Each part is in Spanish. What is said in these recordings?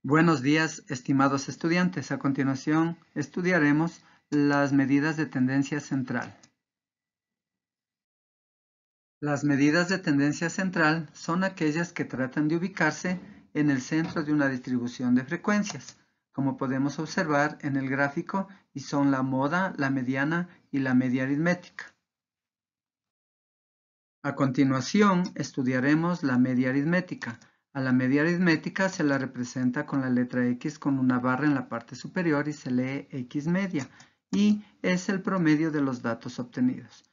Buenos días, estimados estudiantes. A continuación, estudiaremos las medidas de tendencia central. Las medidas de tendencia central son aquellas que tratan de ubicarse en el centro de una distribución de frecuencias, como podemos observar en el gráfico, y son la moda, la mediana y la media aritmética. A continuación, estudiaremos la media aritmética. A la media aritmética se la representa con la letra X con una barra en la parte superior y se lee X media, y es el promedio de los datos obtenidos.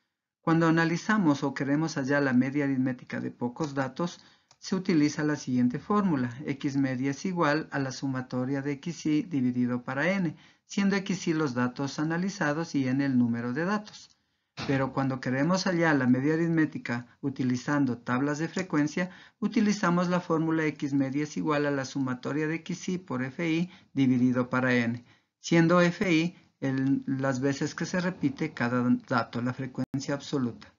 Cuando analizamos o queremos hallar la media aritmética de pocos datos, se utiliza la siguiente fórmula: X media es igual a la sumatoria de XY dividido para N, siendo XY los datos analizados y N el número de datos. Pero cuando queremos hallar la media aritmética utilizando tablas de frecuencia, utilizamos la fórmula X media es igual a la sumatoria de XY por FI dividido para N, siendo FI las veces que se repite cada dato, la frecuencia absoluta.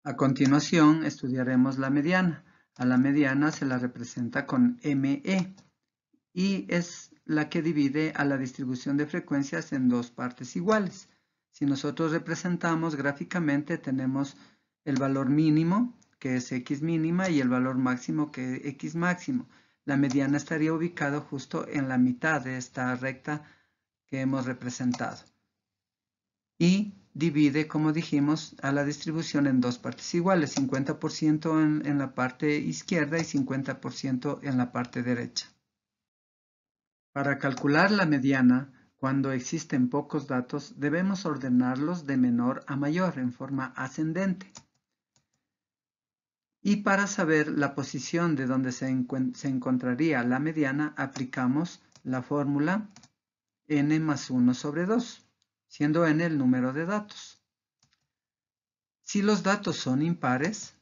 A continuación, estudiaremos la mediana. A la mediana se la representa con ME y es la que divide a la distribución de frecuencias en dos partes iguales. Si nosotros representamos gráficamente, tenemos el valor mínimo, que es X mínima, y el valor máximo, que es X máximo. La mediana estaría ubicada justo en la mitad de esta recta que hemos representado. Y divide, como dijimos, a la distribución en dos partes iguales, 50% en la parte izquierda y 50% en la parte derecha. Para calcular la mediana, cuando existen pocos datos, debemos ordenarlos de menor a mayor en forma ascendente. Y para saber la posición de donde se encontraría la mediana, aplicamos la fórmula n más 1 sobre 2, siendo n el número de datos. Si los datos son impares,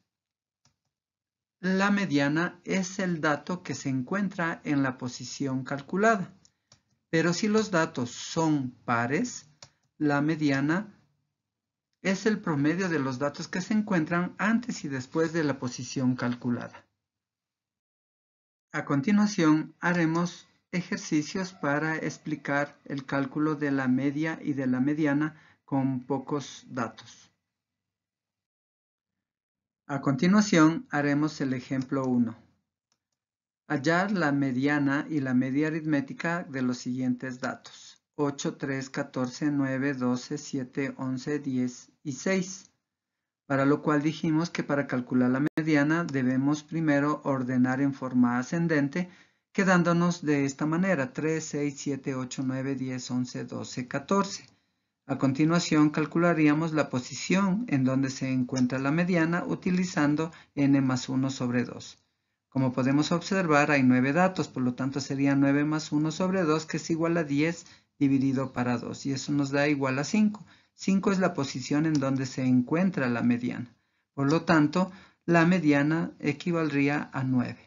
la mediana es el dato que se encuentra en la posición calculada. Pero si los datos son pares, la mediana es el promedio de los datos que se encuentran antes y después de la posición calculada. A continuación, haremos ejercicios para explicar el cálculo de la media y de la mediana con pocos datos. A continuación, haremos el ejemplo 1. Hallar la mediana y la media aritmética de los siguientes datos: 8, 3, 14, 9, 12, 7, 11, 10 y 6. Para lo cual dijimos que para calcular la mediana debemos primero ordenar en forma ascendente, quedándonos de esta manera: 3, 6, 7, 8, 9, 10, 11, 12, 14. A continuación calcularíamos la posición en donde se encuentra la mediana utilizando n más 1 sobre 2. Como podemos observar, hay 9 datos, por lo tanto sería 9 más 1 sobre 2, que es igual a 10 dividido para 2, y eso nos da igual a 5. 5 es la posición en donde se encuentra la mediana. Por lo tanto, la mediana equivaldría a 9.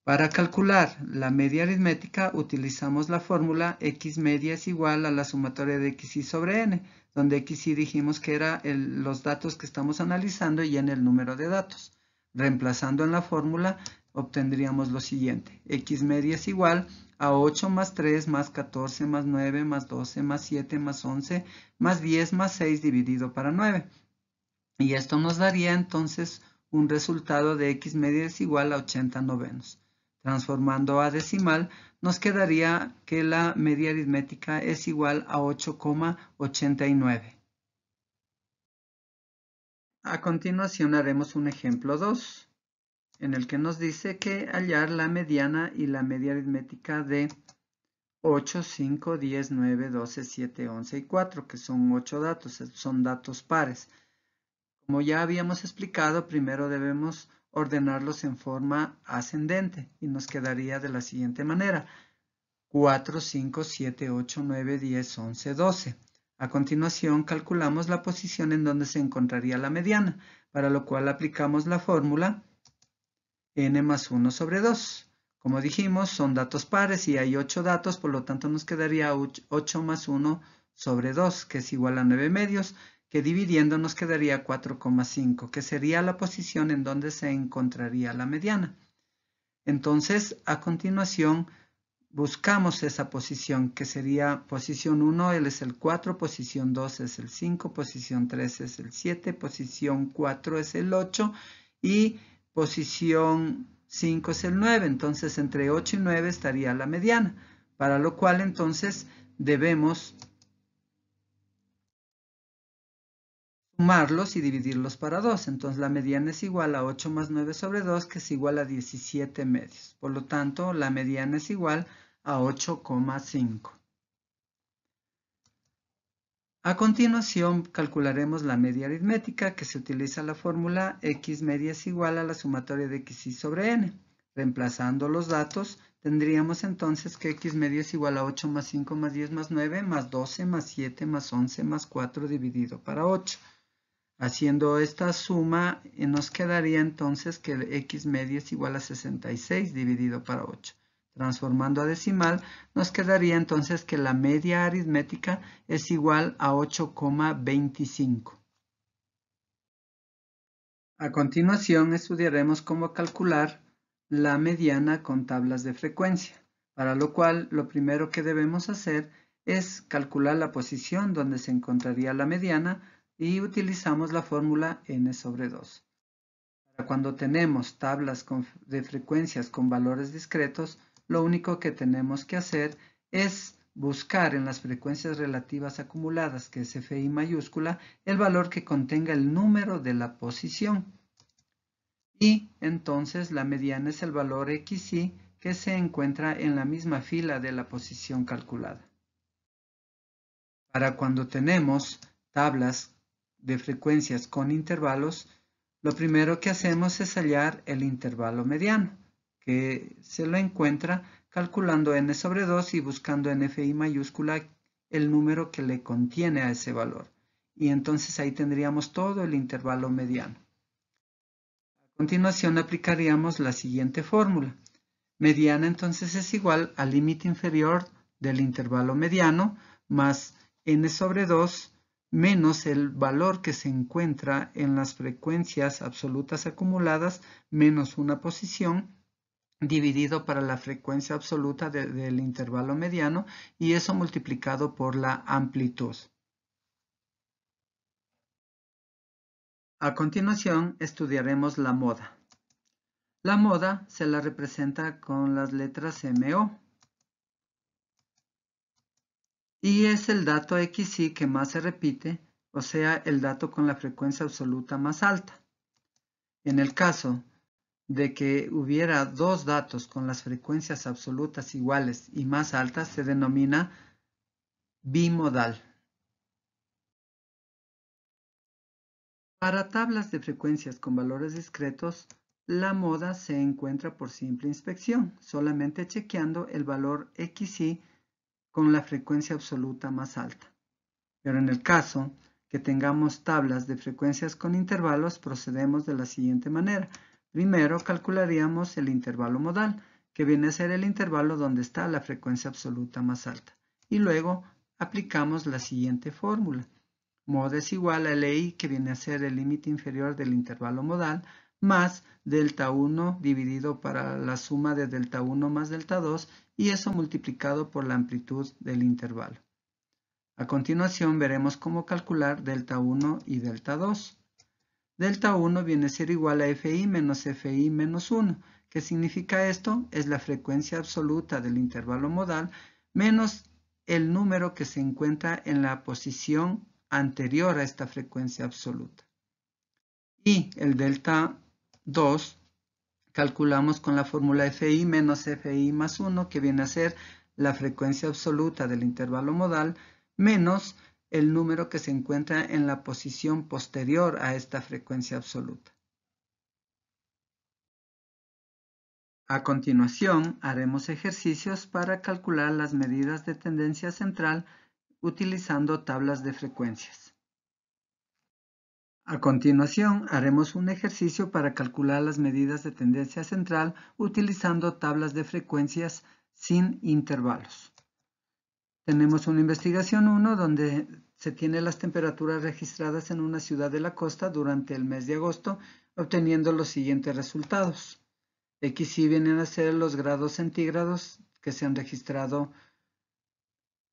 Para calcular la media aritmética utilizamos la fórmula X media es igual a la sumatoria de XY sobre N, donde XY dijimos que era los datos que estamos analizando y N el número de datos. Reemplazando en la fórmula obtendríamos lo siguiente: X media es igual a 8 más 3 más 14 más 9 más 12 más 7 más 11 más 10 más 6 dividido para 9. Y esto nos daría entonces un resultado de X media es igual a 80 novenos. Transformando a decimal, nos quedaría que la media aritmética es igual a 8,89. A continuación haremos un ejemplo 2, en el que nos dice que hallar la mediana y la media aritmética de 8, 5, 10, 9, 12, 7, 11 y 4, que son 8 datos, son datos pares. Como ya habíamos explicado, primero debemos ordenarlos en forma ascendente y nos quedaría de la siguiente manera: 4, 5, 7, 8, 9, 10, 11, 12. A continuación calculamos la posición en donde se encontraría la mediana, para lo cual aplicamos la fórmula n más 1 sobre 2. Como dijimos, son datos pares y hay 8 datos, por lo tanto nos quedaría 8 más 1 sobre 2, que es igual a 9 medios, que dividiendo nos quedaría 4,5, que sería la posición en donde se encontraría la mediana. Entonces, a continuación, buscamos esa posición, que sería posición 1, él es el 4, posición 2 es el 5, posición 3 es el 7, posición 4 es el 8 y posición 5 es el 9. Entonces, entre 8 y 9 estaría la mediana, para lo cual entonces debemos sumarlos y dividirlos para 2. Entonces la mediana es igual a 8 más 9 sobre 2, que es igual a 17 medios. Por lo tanto, la mediana es igual a 8,5. A continuación, calcularemos la media aritmética, que se utiliza la fórmula x media es igual a la sumatoria de xy sobre n. Reemplazando los datos, tendríamos entonces que x media es igual a 8 más 5 más 10 más 9 más 12 más 7 más 11 más 4 dividido para 8. Haciendo esta suma, nos quedaría entonces que x media es igual a 66 dividido para 8. Transformando a decimal, nos quedaría entonces que la media aritmética es igual a 8,25. A continuación, estudiaremos cómo calcular la mediana con tablas de frecuencia, para lo cual lo primero que debemos hacer es calcular la posición donde se encontraría la mediana y utilizamos la fórmula n sobre 2. Para cuando tenemos tablas de frecuencias con valores discretos, lo único que tenemos que hacer es buscar en las frecuencias relativas acumuladas, que es Fi mayúscula, el valor que contenga el número de la posición. Y entonces la mediana es el valor xy que se encuentra en la misma fila de la posición calculada. Para cuando tenemos tablas de frecuencias con intervalos, lo primero que hacemos es hallar el intervalo mediano, que se lo encuentra calculando n sobre 2 y buscando en Fi mayúscula el número que le contiene a ese valor. Y entonces ahí tendríamos todo el intervalo mediano. A continuación aplicaríamos la siguiente fórmula. Mediana entonces es igual al límite inferior del intervalo mediano más n sobre 2 menos el valor que se encuentra en las frecuencias absolutas acumuladas menos una posición dividido para la frecuencia absoluta del intervalo mediano y eso multiplicado por la amplitud. A continuación estudiaremos la moda. La moda se la representa con las letras MO. Y es el dato xy que más se repite, o sea, el dato con la frecuencia absoluta más alta. En el caso de que hubiera dos datos con las frecuencias absolutas iguales y más altas, se denomina bimodal. Para tablas de frecuencias con valores discretos, la moda se encuentra por simple inspección, solamente chequeando el valor xy con la frecuencia absoluta más alta. Pero en el caso que tengamos tablas de frecuencias con intervalos, procedemos de la siguiente manera. Primero calcularíamos el intervalo modal, que viene a ser el intervalo donde está la frecuencia absoluta más alta. Y luego aplicamos la siguiente fórmula. Mod es igual a LI, que viene a ser el límite inferior del intervalo modal, más delta 1 dividido para la suma de delta 1 más delta 2, y eso multiplicado por la amplitud del intervalo. A continuación veremos cómo calcular delta 1 y delta 2. Delta 1 viene a ser igual a Fi menos Fi menos 1. ¿Qué significa esto? Es la frecuencia absoluta del intervalo modal menos el número que se encuentra en la posición anterior a esta frecuencia absoluta. Y el delta 2 calculamos con la fórmula Fi menos Fi más 1, que viene a ser la frecuencia absoluta del intervalo modal menos el número que se encuentra en la posición posterior a esta frecuencia absoluta. A continuación, haremos ejercicios para calcular las medidas de tendencia central utilizando tablas de frecuencias. A continuación, haremos un ejercicio para calcular las medidas de tendencia central utilizando tablas de frecuencias sin intervalos. Tenemos una investigación 1 donde se tienen las temperaturas registradas en una ciudad de la costa durante el mes de agosto, obteniendo los siguientes resultados. XY vienen a ser los grados centígrados que se han registrado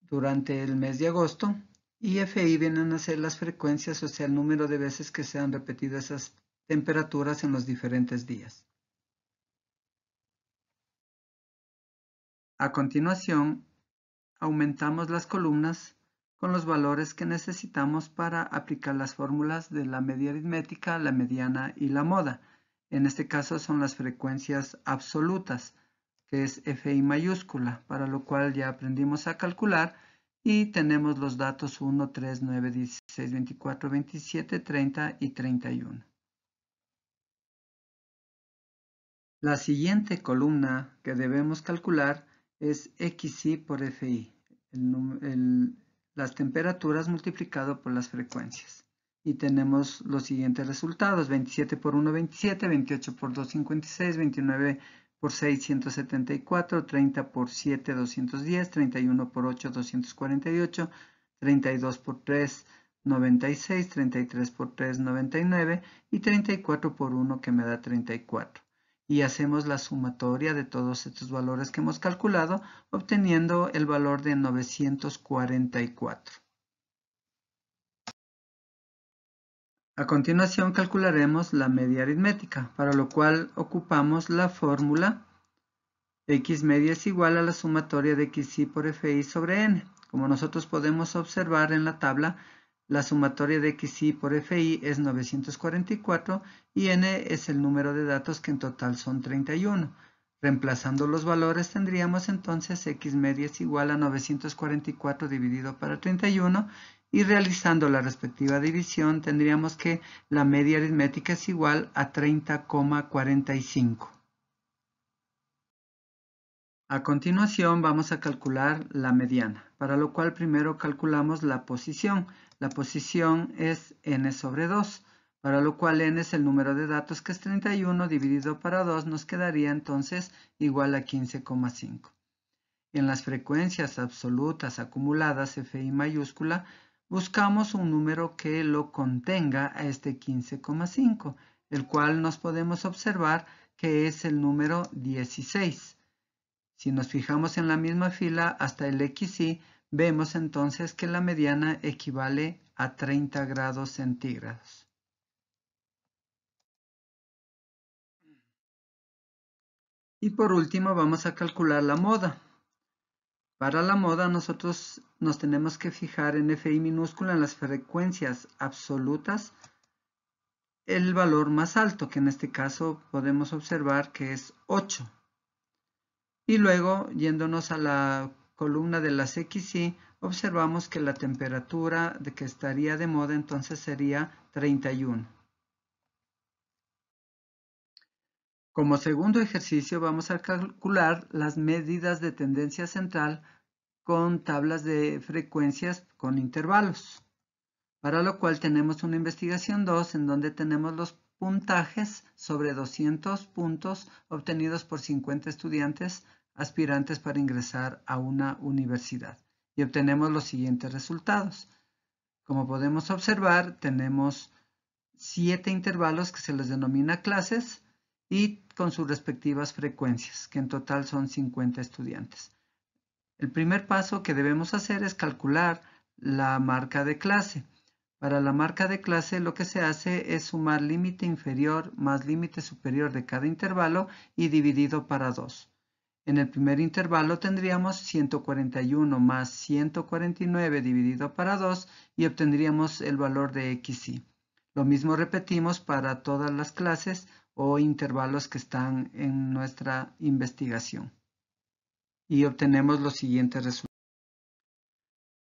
durante el mes de agosto y FI vienen a ser las frecuencias, o sea, el número de veces que se han repetido esas temperaturas en los diferentes días. A continuación, aumentamos las columnas con los valores que necesitamos para aplicar las fórmulas de la media aritmética, la mediana y la moda. En este caso son las frecuencias absolutas, que es FI mayúscula, para lo cual ya aprendimos a calcular y tenemos los datos 1, 3, 9, 16, 24, 27, 30 y 31. La siguiente columna que debemos calcular es XY por FI, las temperaturas multiplicado por las frecuencias. Y tenemos los siguientes resultados: 27 por 1, 27, 28 por 2, 56, 29 por 6, 174, 30 por 7, 210, 31 por 8, 248, 32 por 3, 96, 33 por 3, 99 y 34 por 1 que me da 34. Y hacemos la sumatoria de todos estos valores que hemos calculado, obteniendo el valor de 944. A continuación calcularemos la media aritmética, para lo cual ocupamos la fórmula X media es igual a la sumatoria de XY por FI sobre N. Como nosotros podemos observar en la tabla, la sumatoria de XY por FI es 944 y N es el número de datos que en total son 31. Reemplazando los valores tendríamos entonces X media es igual a 944 dividido para 31 y realizando la respectiva división tendríamos que la media aritmética es igual a 30,45. A continuación vamos a calcular la mediana, para lo cual primero calculamos la posición. La posición es n sobre 2, para lo cual n es el número de datos que es 31 dividido para 2 nos quedaría entonces igual a 15,5. En las frecuencias absolutas acumuladas FI mayúscula buscamos un número que lo contenga a este 15,5, el cual nos podemos observar que es el número 16. Si nos fijamos en la misma fila hasta el XY, vemos entonces que la mediana equivale a 30 grados centígrados. Y por último vamos a calcular la moda. Para la moda nosotros nos tenemos que fijar en FI minúscula en las frecuencias absolutas el valor más alto, que en este caso podemos observar que es 8. Y luego, yéndonos a la columna de las XY, observamos que la temperatura de que estaría de moda entonces sería 31. Como segundo ejercicio vamos a calcular las medidas de tendencia central con tablas de frecuencias con intervalos. Para lo cual tenemos una investigación 2 en donde tenemos los puntajes sobre 200 puntos obtenidos por 50 estudiantes aspirantes para ingresar a una universidad y obtenemos los siguientes resultados. Como podemos observar, tenemos 7 intervalos que se les denomina clases y con sus respectivas frecuencias, que en total son 50 estudiantes. El primer paso que debemos hacer es calcular la marca de clase. Para la marca de clase lo que se hace es sumar límite inferior más límite superior de cada intervalo y dividido para 2. En el primer intervalo tendríamos 141 más 149 dividido para 2 y obtendríamos el valor de XY. Lo mismo repetimos para todas las clases o intervalos que están en nuestra investigación. Y obtenemos los siguientes resultados.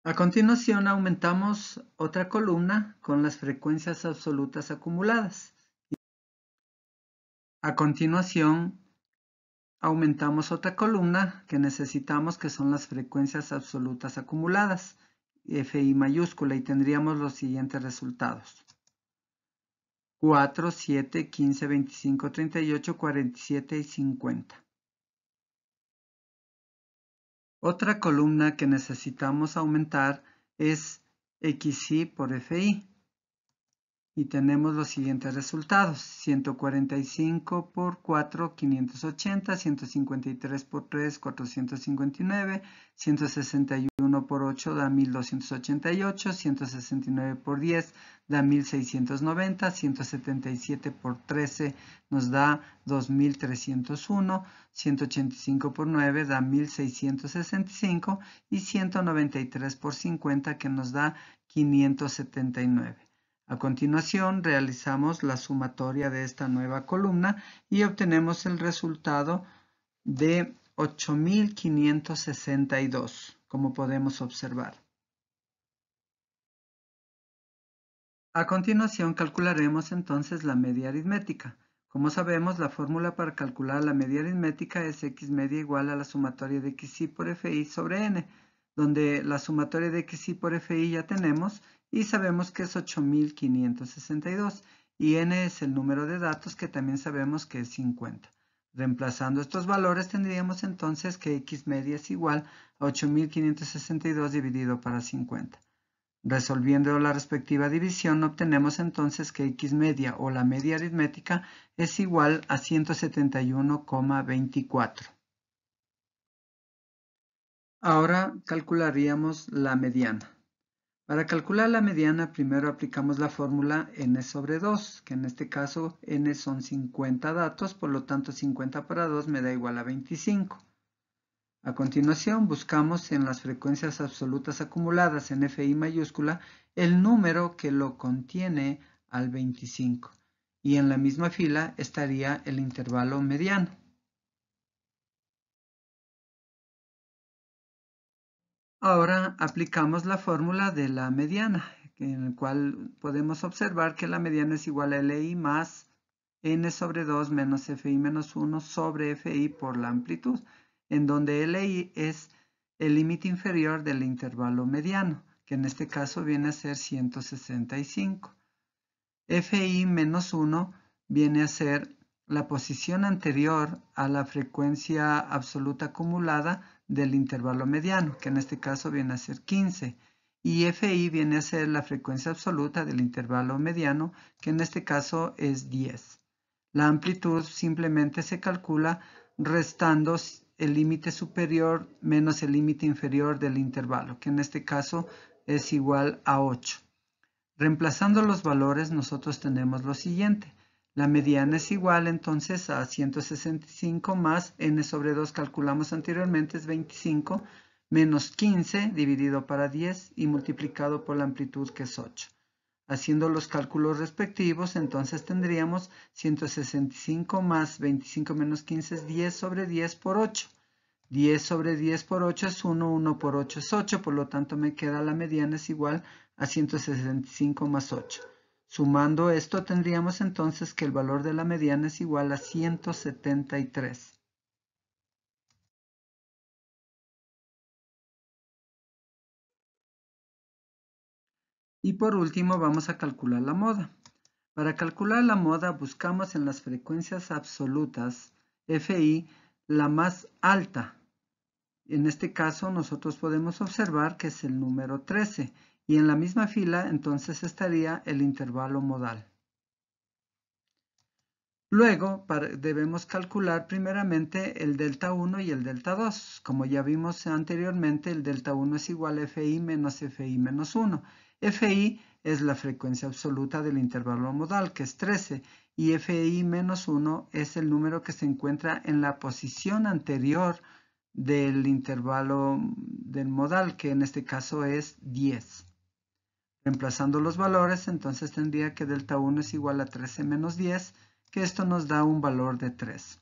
A continuación aumentamos otra columna con las frecuencias absolutas acumuladas. A continuación aumentamos otra columna que necesitamos, que son las frecuencias absolutas acumuladas, FI mayúscula, y tendríamos los siguientes resultados: 4, 7, 15, 25, 38, 47 y 50. Otra columna que necesitamos aumentar es XI por FI. Y tenemos los siguientes resultados: 145 por 4, 580, 153 por 3, 459, 161 por 8 da 1288, 169 por 10 da 1690, 177 por 13 nos da 2301, 185 por 9 da 1665 y 193 por 50 que nos da 579. A continuación, realizamos la sumatoria de esta nueva columna y obtenemos el resultado de 8562, como podemos observar. A continuación, calcularemos entonces la media aritmética. Como sabemos, la fórmula para calcular la media aritmética es x media igual a la sumatoria de xi por fi sobre n, donde la sumatoria de xi por fi ya tenemos y sabemos que es 8562 y n es el número de datos que también sabemos que es 50. Reemplazando estos valores tendríamos entonces que x media es igual a 8562 dividido para 50. Resolviendo la respectiva división obtenemos entonces que x media o la media aritmética es igual a 171,24. Ahora calcularíamos la mediana. Para calcular la mediana, primero aplicamos la fórmula n sobre 2, que en este caso n son 50 datos, por lo tanto 50 para 2 me da igual a 25. A continuación, buscamos en las frecuencias absolutas acumuladas en FI mayúscula el número que lo contiene al 25, y en la misma fila estaría el intervalo mediano. Ahora aplicamos la fórmula de la mediana, en el cual podemos observar que la mediana es igual a LI más n sobre 2 menos FI menos 1 sobre FI por la amplitud, en donde LI es el límite inferior del intervalo mediano, que en este caso viene a ser 165. FI menos 1 viene a ser la posición anterior a la frecuencia absoluta acumulada del intervalo mediano, que en este caso viene a ser 15, y FI viene a ser la frecuencia absoluta del intervalo mediano, que en este caso es 10. La amplitud simplemente se calcula restando el límite superior menos el límite inferior del intervalo, que en este caso es igual a 8. Reemplazando los valores, nosotros tenemos lo siguiente. La mediana es igual entonces a 165 más n sobre 2 calculamos anteriormente es 25 menos 15 dividido para 10 y multiplicado por la amplitud que es 8. Haciendo los cálculos respectivos, entonces tendríamos 165 más 25 menos 15 es 10 sobre 10 por 8. 10 sobre 10 por 8 es 1, 1 por 8 es 8, por lo tanto me queda la mediana es igual a 165 más 8. Sumando esto tendríamos entonces que el valor de la mediana es igual a 173. Y por último vamos a calcular la moda. Para calcular la moda buscamos en las frecuencias absolutas FI la más alta. En este caso nosotros podemos observar que es el número 13 y en la misma fila entonces estaría el intervalo modal. Luego debemos calcular primeramente el delta 1 y el delta 2. Como ya vimos anteriormente, el delta 1 es igual a FI menos FI menos 1. FI es la frecuencia absoluta del intervalo modal, que es 13, y FI menos 1 es el número que se encuentra en la posición anterior del intervalo del modal, que en este caso es 10. Reemplazando los valores, entonces tendría que delta 1 es igual a 13 menos 10, que esto nos da un valor de 3.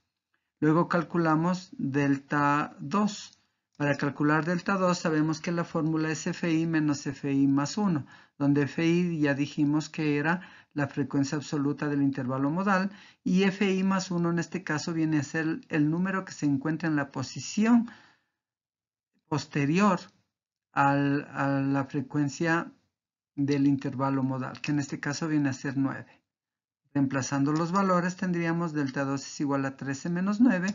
Luego calculamos delta 2. Para calcular delta 2 sabemos que la fórmula es FI menos FI más 1, donde FI ya dijimos que era la frecuencia absoluta del intervalo modal, y Fi más 1 en este caso viene a ser el número que se encuentra en la posición posterior a la frecuencia del intervalo modal, que en este caso viene a ser 9. Reemplazando los valores tendríamos delta 2 es igual a 13 menos 9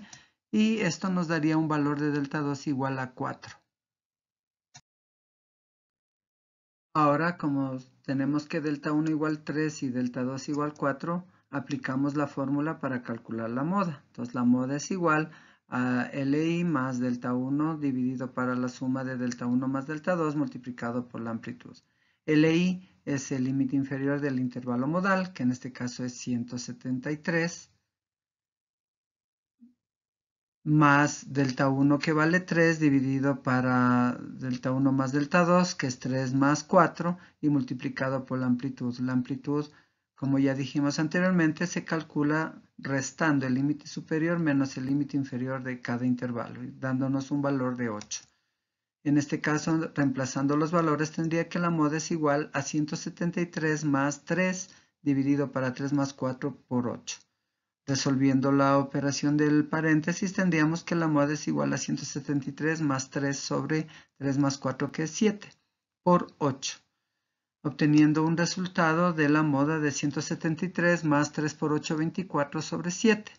y esto nos daría un valor de delta 2 igual a 4. Ahora, como tenemos que delta 1 igual 3 y delta 2 igual 4, aplicamos la fórmula para calcular la moda. Entonces la moda es igual a Li más delta 1 dividido para la suma de delta 1 más delta 2 multiplicado por la amplitud. Li es el límite inferior del intervalo modal, que en este caso es 173, más delta 1 que vale 3 dividido para delta 1 más delta 2 que es 3 más 4 y multiplicado por la amplitud. La amplitud, como ya dijimos anteriormente, se calcula restando el límite superior menos el límite inferior de cada intervalo, dándonos un valor de 8. En este caso, reemplazando los valores, tendría que la moda es igual a 173 más 3 dividido para 3 más 4 por 8. Resolviendo la operación del paréntesis, tendríamos que la moda es igual a 173 más 3 sobre 3 más 4, que es 7, por 8, obteniendo un resultado de la moda de 173 más 3 por 8, 24 sobre 7.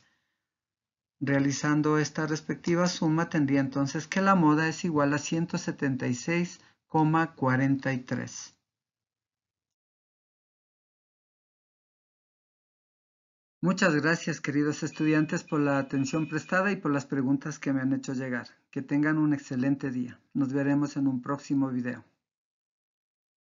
Realizando esta respectiva suma, tendría entonces que la moda es igual a 176,43. Muchas gracias, queridos estudiantes, por la atención prestada y por las preguntas que me han hecho llegar. Que tengan un excelente día. Nos veremos en un próximo video.